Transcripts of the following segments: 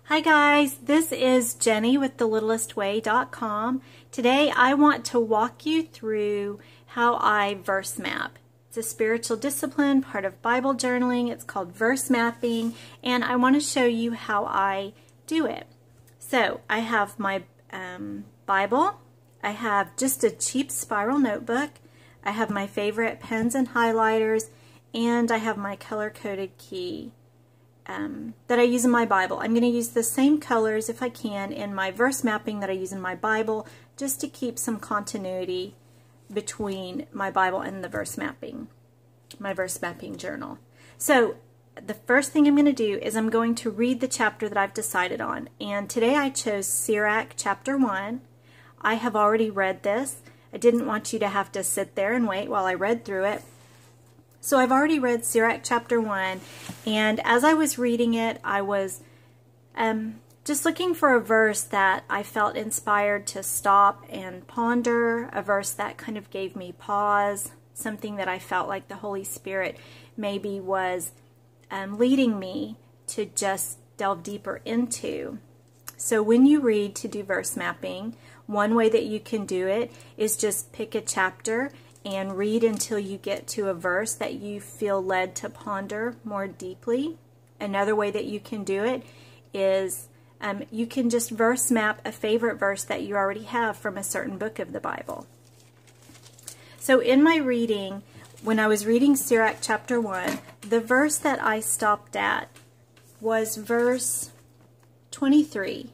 Hi guys, this is Jenny with thelittlestway.com. Today I want to walk you through how I verse map. It's a spiritual discipline, part of Bible journaling. It's called verse mapping, and I want to show you how I do it. So I have my Bible. I have just a cheap spiral notebook. I have my favorite pens and highlighters, and I have my color-coded key that I use in my Bible. I'm going to use the same colors if I can in my verse mapping that I use in my Bible, just to keep some continuity between my Bible and the verse mapping, my verse mapping journal. So the first thing I'm going to do is I'm going to read the chapter that I've decided on. And today I chose Sirach chapter 1. I have already read this. I didn't want you to have to sit there and wait while I read through it. So I've already read Sirach chapter 1, and as I was reading it, I was just looking for a verse that I felt inspired to stop and ponder, a verse that kind of gave me pause, something that I felt like the Holy Spirit maybe was leading me to just delve deeper into. So when you read to do verse mapping, one way that you can do it is just pick a chapter and read until you get to a verse that you feel led to ponder more deeply. Another way that you can do it is you can just verse map a favorite verse that you already have from a certain book of the Bible. So in my reading, when I was reading Sirach chapter 1, the verse that I stopped at was verse 23.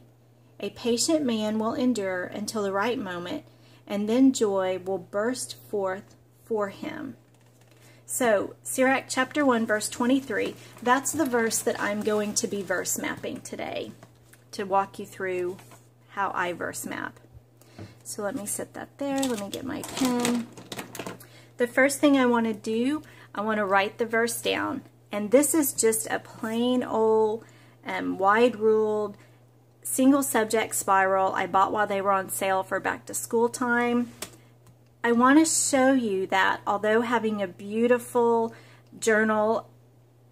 A patient man will endure until the right moment, and then joy will burst forth for him. So, Sirach chapter 1, verse 23, that's the verse that I'm going to be verse mapping today to walk you through how I verse map. So let me set that there. Let me get my pen. The first thing I want to do, I want to write the verse down. And this is just a plain old wide-ruled single subject spiral I bought while they were on sale for back to school time. I want to show you that although having a beautiful journal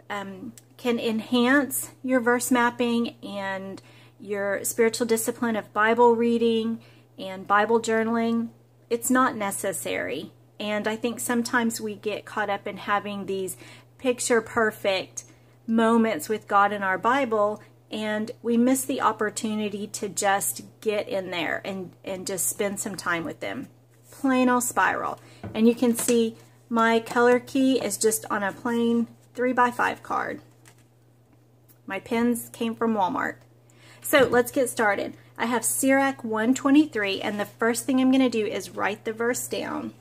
can enhance your verse mapping and your spiritual discipline of Bible reading and Bible journaling, it's not necessary. And I think sometimes we get caught up in having these picture perfect moments with God in our Bible, and we miss the opportunity to just get in there and just spend some time with them. Plain old spiral. And you can see my color key is just on a plain 3x5 card. My pens came from Walmart. So let's get started. I have Sirach 123, and the first thing I'm going to do is write the verse down.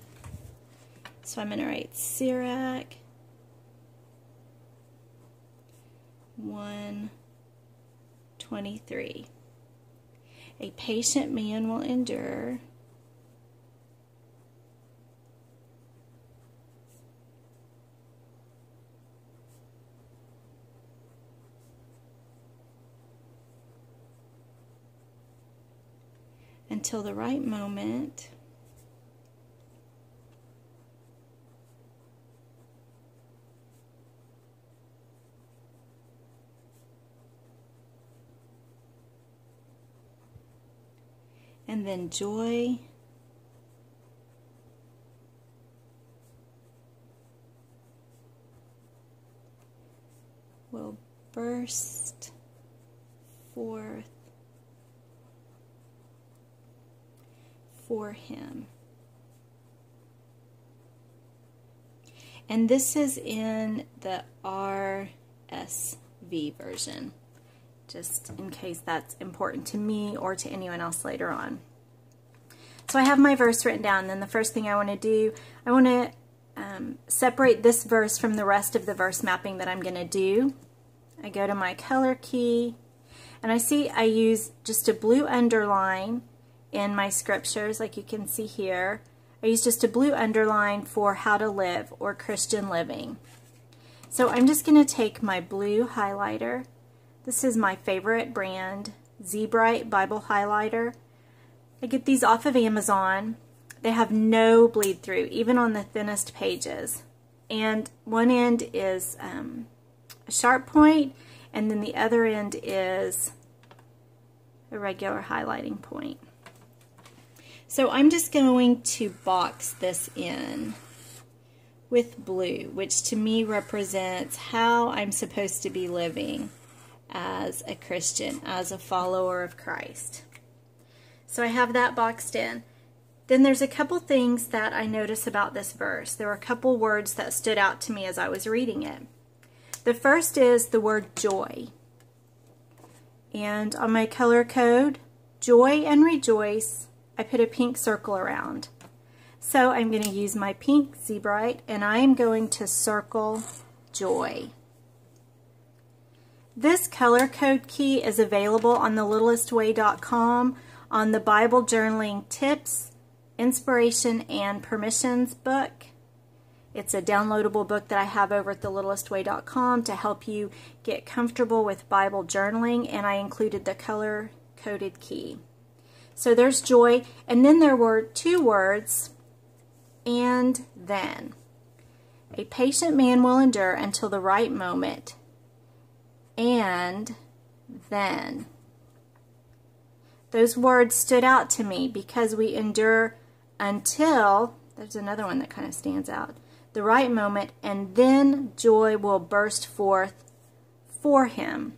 So I'm going to write Sirach 1:23. A patient man will endure until the right moment and then joy will burst forth for him. And this is in the RSV version, just in case that's important to me or to anyone else later on. So I have my verse written down. Then the first thing I want to do, I want to separate this verse from the rest of the verse mapping that I'm going to do. I go to my color key, and I see I use just a blue underline in my scriptures, like you can see here. I use just a blue underline for how to live or Christian living. So I'm just going to take my blue highlighter. This is my favorite brand, Z-Brite Bible Highlighter. I get these off of Amazon. They have no bleed through, even on the thinnest pages. And one end is a sharp point, and then the other end is a regular highlighting point. So I'm just going to box this in with blue, which to me represents how I'm supposed to be living as a Christian, as a follower of Christ. So I have that boxed in. Then there's a couple things that I notice about this verse. There were a couple words that stood out to me as I was reading it. The first is the word joy. And on my color code, joy and rejoice, I put a pink circle around. So I'm going to use my pink Zebrite and I am going to circle joy. This color code key is available on thelittlestway.com on the Bible Journaling Tips, Inspiration, and Permissions book. It's a downloadable book that I have over at thelittlestway.com to help you get comfortable with Bible journaling, and I included the color-coded key. So there's joy, and then there were two words, and then. A patient man will endure until the right moment, and then. Those words stood out to me because we endure until, there's another one that kind of stands out, the right moment, and then joy will burst forth for him.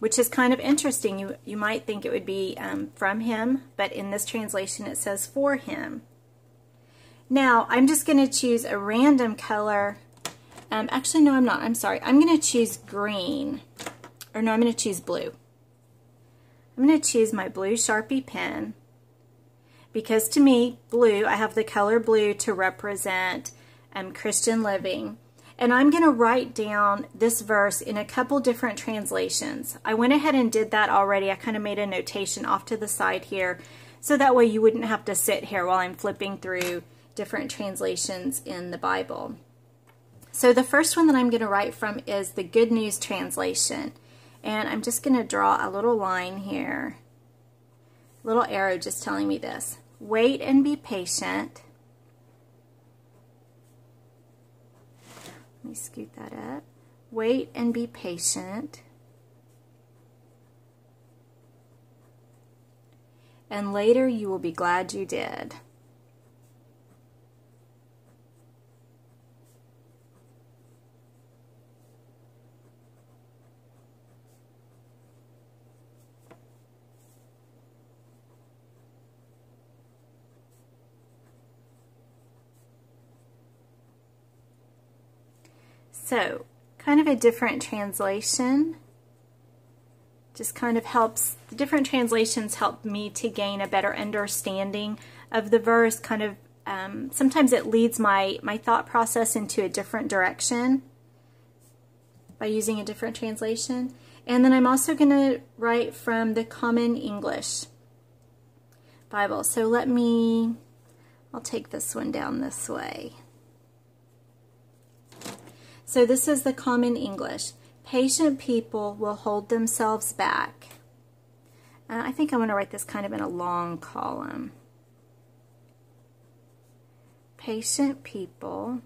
Which is kind of interesting. You might think it would be from him, but in this translation it says for him. Now, I'm just going to choose a random color. Actually, no, I'm not. I'm sorry. I'm going to choose green. Or no, I'm going to choose blue. I'm going to choose my blue Sharpie pen. Because to me, blue, I have the color blue to represent Christian living. And I'm going to write down this verse in a couple different translations. I went ahead and did that already. I kind of made a notation off to the side here. So that way you wouldn't have to sit here while I'm flipping through different translations in the Bible. So the first one that I'm going to write from is the Good News Translation. And I'm just going to draw a little line here. A little arrow just telling me this. Wait and be patient. Let me scoot that up. Wait and be patient. And later you will be glad you did. So, kind of a different translation. Just kind of helps, the different translations help me to gain a better understanding of the verse. Kind of, sometimes it leads my thought process into a different direction by using a different translation. And then I'm also going to write from the Common English Bible. So I'll take this one down this way. So this is the Common English. Patient people will hold themselves back. I think I'm going to write this kind of in a long column. Patient people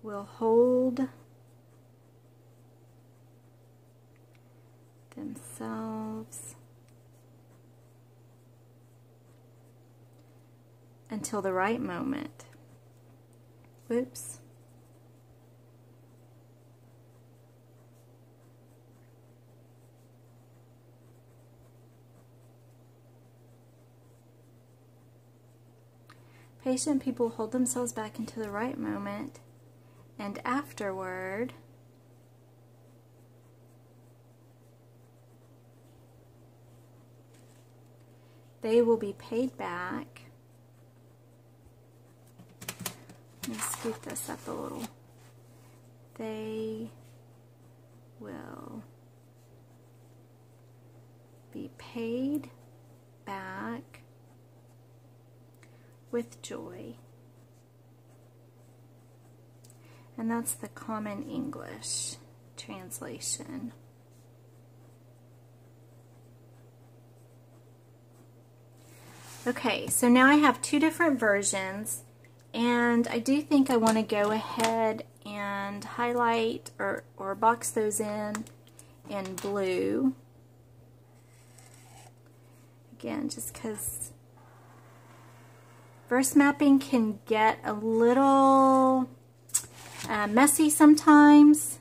will hold themselves until the right moment. Whoops. Patient people hold themselves back until the right moment, and afterward they will be paid back. Let me scoot this up a little. They will be paid back with joy. And that's the Common English translation. Okay, so now I have two different versions. And I do think I want to go ahead and and highlight or box those in blue. Again, just because verse mapping can get a little messy sometimes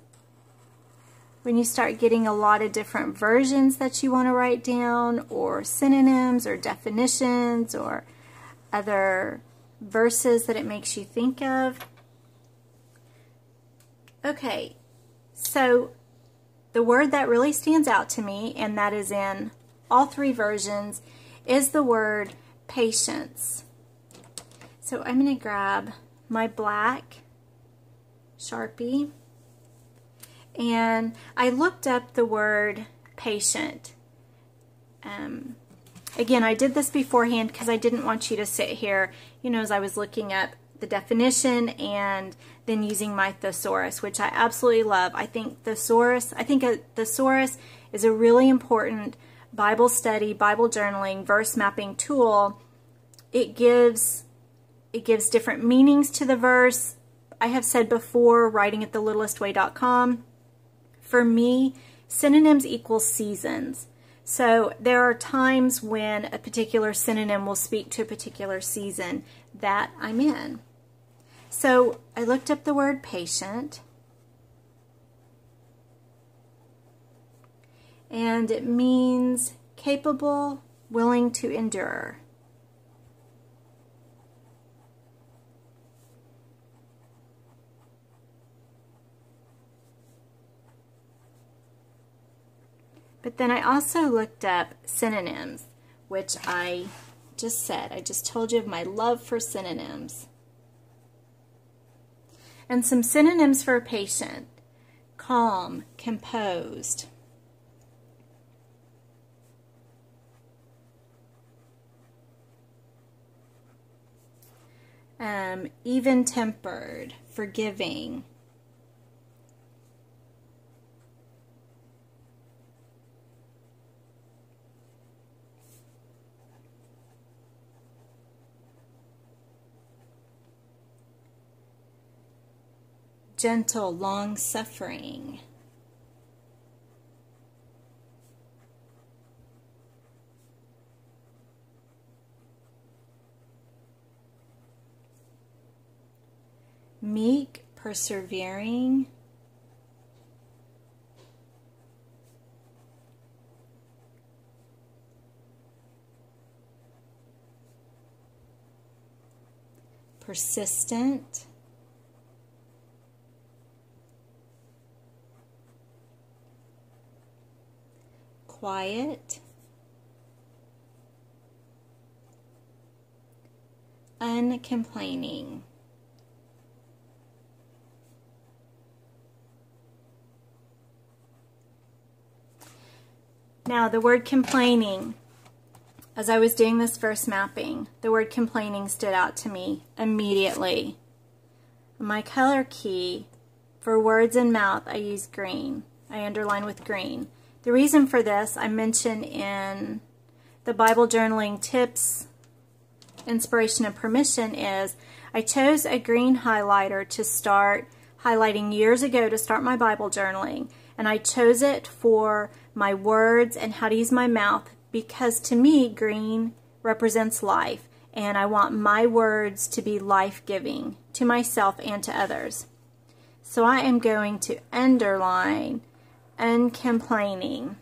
when you start getting a lot of different versions that you want to write down, or synonyms or definitions or other verses that it makes you think of. Okay, so the word that really stands out to me, and that is in all three versions, is the word patience. So I'm going to grab my black Sharpie, and I looked up the word patient. Again, I did this beforehand because I didn't want you to sit here, you know, as I was looking up the definition and then using my thesaurus, which I absolutely love. I think a thesaurus is a really important Bible study, Bible journaling, verse mapping tool. It gives different meanings to the verse. I have said before, writing at thelittlestway.com, for me, synonyms equal seasons. So there are times when a particular synonym will speak to a particular season that I'm in. So I looked up the word patient, and it means capable, willing to endure. But then I also looked up synonyms, which I just said. I just told you of my love for synonyms. And some synonyms for patient: calm, composed, even-tempered, forgiving, gentle, long-suffering, meek, persevering, persistent, quiet, uncomplaining. Now, the word complaining, as I was doing this verse mapping, the word complaining stood out to me immediately. My color key for words and mouth, I use green. I underline with green. The reason for this, I mentioned in the Bible journaling tips, inspiration and permission, is I chose a green highlighter to start highlighting years ago to start my Bible journaling. And I chose it for my words and how to use my mouth because to me, green represents life. And I want my words to be life-giving to myself and to others. So I am going to underline uncomplaining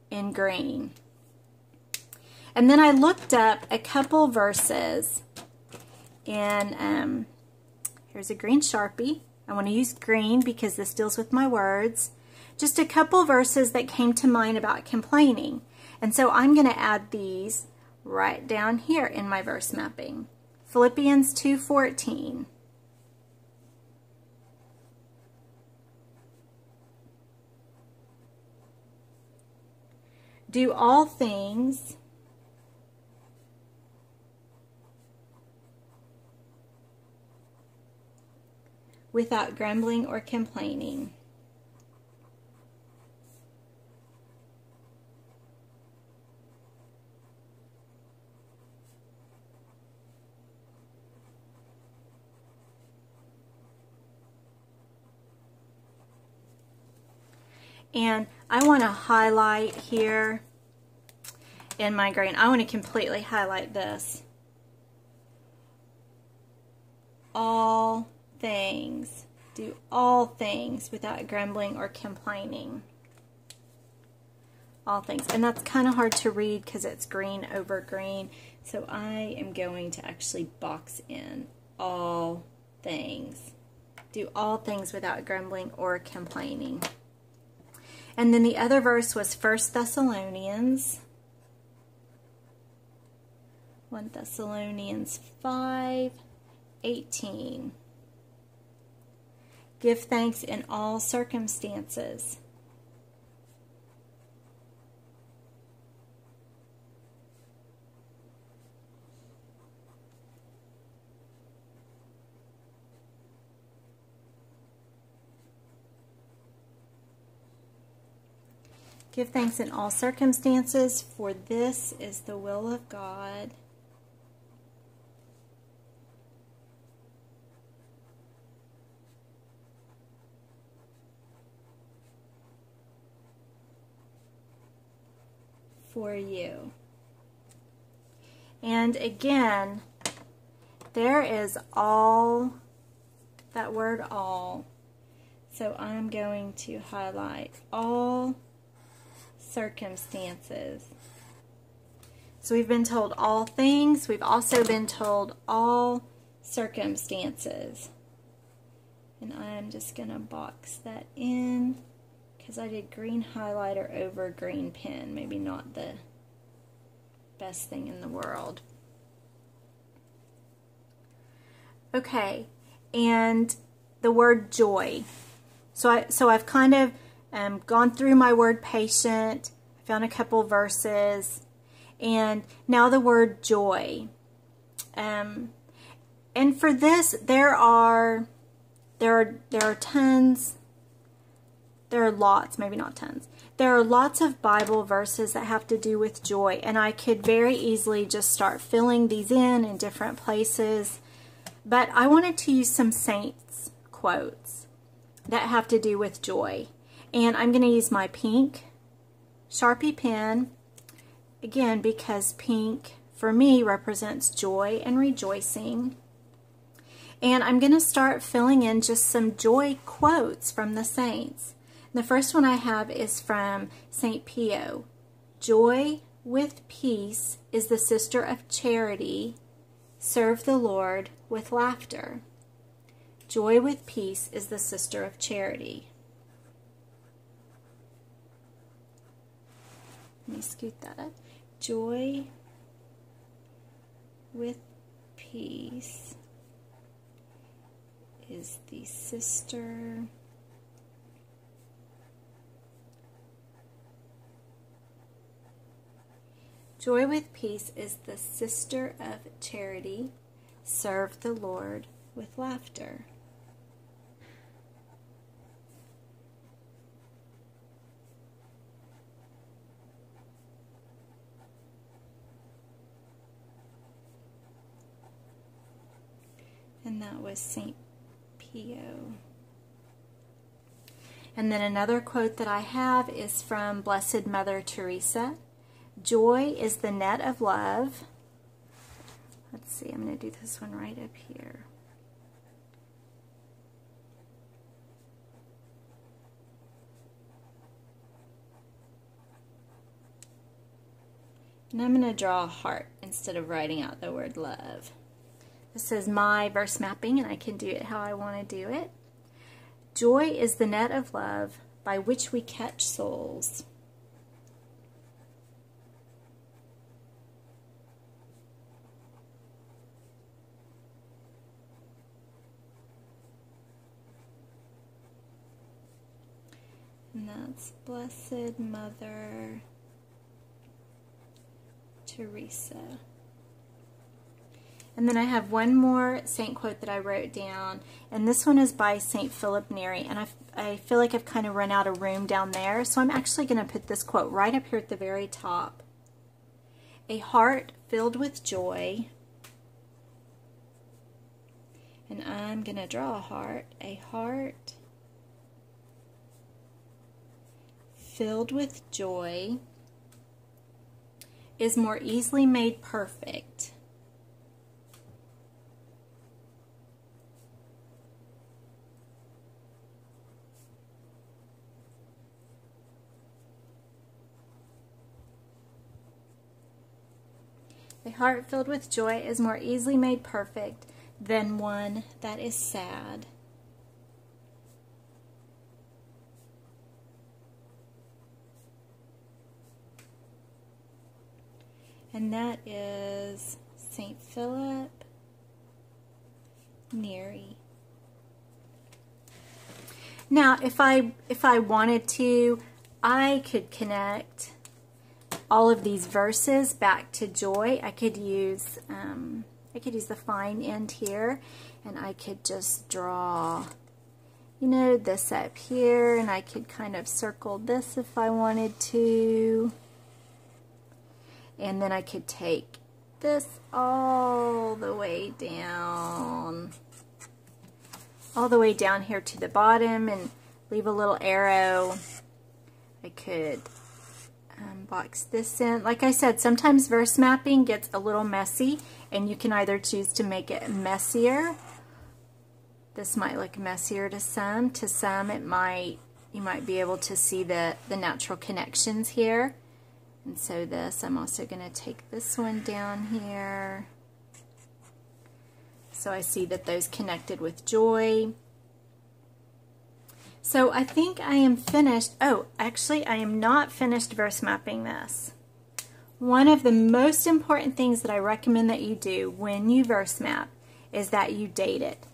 in green. And then I looked up a couple verses in, here's a green Sharpie. I want to use green because this deals with my words. Just a couple verses that came to mind about complaining. And so I'm going to add these right down here in my verse mapping. Philippians 2:14. Do all things without grumbling or complaining. And I want to highlight here in my green. I want to completely highlight this. All things. Do all things without grumbling or complaining. All things. And that's kind of hard to read because it's green over green. So I am going to actually box in all things. Do all things without grumbling or complaining. And then the other verse was 1 Thessalonians. 1 Thessalonians 5:18. Give thanks in all circumstances. Give thanks in all circumstances, for this is the will of God. For you. And again, there is all, that word all. So I'm going to highlight all circumstances. So we've been told all things. We've also been told all circumstances. And I'm just going to box that in because I did green highlighter over green pen. Maybe not the best thing in the world. Okay, and the word joy. So I've kind of gone through my word patient, found a couple verses, and now the word joy. And for this, there are tons. There are lots, maybe not tons. There are lots of Bible verses that have to do with joy, and I could very easily just start filling these in different places. But I wanted to use some saints quotes that have to do with joy. And I'm going to use my pink Sharpie pen, again, because pink for me represents joy and rejoicing. And I'm going to start filling in just some joy quotes from the saints. The first one I have is from St. Pio. Joy with peace is the sister of charity. Serve the Lord with laughter. Joy with peace is the sister of charity. Let me scoot that up. Joy with peace is the sister Joy with peace is the sister of charity. Serve the Lord with laughter. And that was St. Pio. And then another quote that I have is from Blessed Mother Teresa. Joy is the net of love. Let's see, I'm going to do this one right up here. And I'm going to draw a heart instead of writing out the word love. This is my verse mapping, and I can do it how I want to do it. Joy is the net of love by which we catch souls. And that's Blessed Mother Teresa. And then I have one more saint quote that I wrote down, and this one is by St. Philip Neri, and I feel like I've kind of run out of room down there, so I'm actually going to put this quote right up here at the very top. A heart filled with joy, and I'm going to draw a heart filled with joy is more easily made perfect. A heart filled with joy is more easily made perfect than one that is sad. And that is St. Philip Neri. Now, if I wanted to, I could connect all of these verses back to joy. I could use the fine end here, and I could just draw, you know, this up here, and I could kind of circle this if I wanted to. And then I could take this all the way down here to the bottom and leave a little arrow. I could box this in. Like I said, sometimes verse mapping gets a little messy, and you can either choose to make it messier. This might look messier to some. To some, you might be able to see the natural connections here. And so this, I'm also going to take this one down here. So I see that those connected with joy. So I think I am finished. Oh, actually, I am not finished verse mapping this. One of the most important things that I recommend that you do when you verse map is that you date it.